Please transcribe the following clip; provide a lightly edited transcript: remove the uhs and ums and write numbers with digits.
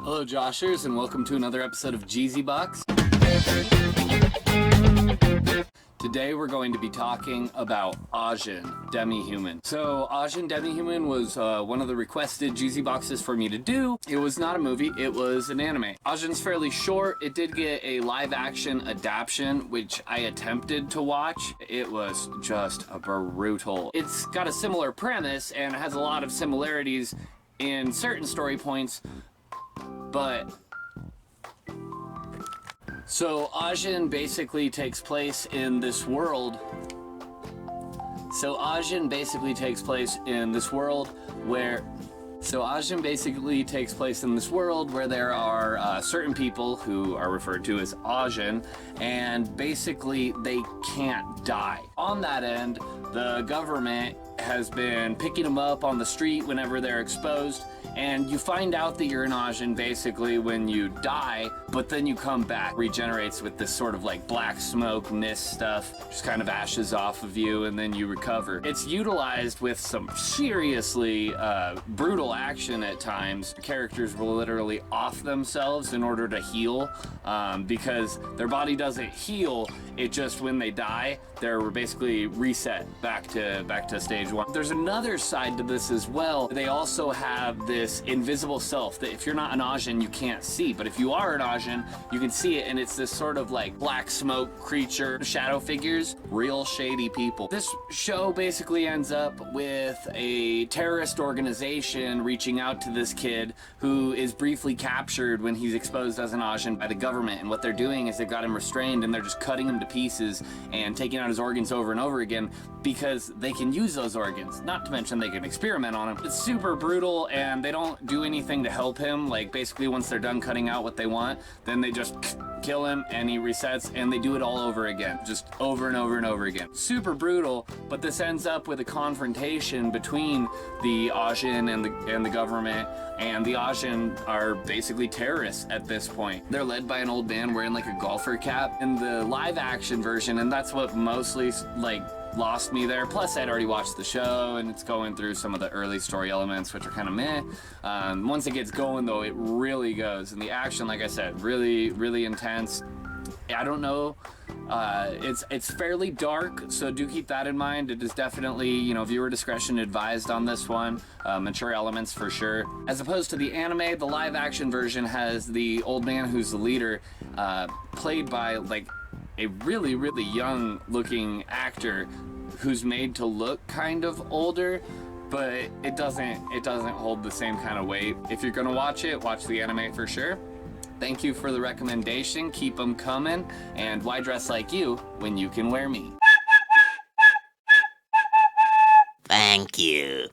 Hello Joshers, and welcome to another episode of JEEZEEbox. Today we're going to be talking about Ajin, Demi-Human. So Ajin, Demi-Human was one of the requested JEEZEEboxes for me to do. It was not a movie, it was an anime. Ajin's fairly short. It did get a live action adaptation, which I attempted to watch. It was just brutal. It's got a similar premise and has a lot of similarities in certain story points, but so Ajin basically takes place in this world. Ajin basically takes place in this world where there are certain people who are referred to as Ajin, and basically they can't die. On that end, the government has been picking them up on the street whenever they're exposed, and you find out that you're an Ajin basically when you die, but then you come back, regenerates with this sort of like black smoke, mist stuff, just kind of ashes off of you, and then you recover. It's utilized with some seriously brutal action at times. Characters will literally off themselves in order to heal, because their body doesn't heal, it just, when they die, they're basically reset back to stage one. There's another side to this as well. They also have this invisible self that if you're not an Ajin, you can't see, but if you are an Ajin, you can see it, and it's this sort of like black smoke creature, shadow figures, real shady people. This show basically ends up with a terrorist organization reaching out to this kid who is briefly captured when he's exposed as an Ajin by the government, and what they're doing is they've got him restrained and they're just cutting him to pieces and taking out his organs over and over again because they can use those organs, not to mention they can experiment on him. It's super brutal, and they don't do anything to help him. Like, basically once they're done cutting out what they want, then they just kill him and he resets, and they do it all over again, just over and over and over again. Super brutal, but this ends up with a confrontation between the Ajin and the government, and the Ajin are basically terrorists at this point. They're led by an old man wearing like a golfer cap. In the live action version, and that's what mostly like lost me there, plus I'd already watched the show and it's going through some of the early story elements which are kind of meh. Once it gets going though, it really goes, and the action, like I said, really intense. I don't know, it's fairly dark, so do keep that in mind. It is definitely, you know, viewer discretion advised on this one. Mature elements for sure. As opposed to the anime, the live action version has the old man who's the leader, played by like a really young looking actor who's made to look kind of older, but it doesn't hold the same kind of weight. If you're gonna watch it, watch the anime for sure. Thank you for the recommendation, keep them coming, and why dress like you when you can wear me? Thank you.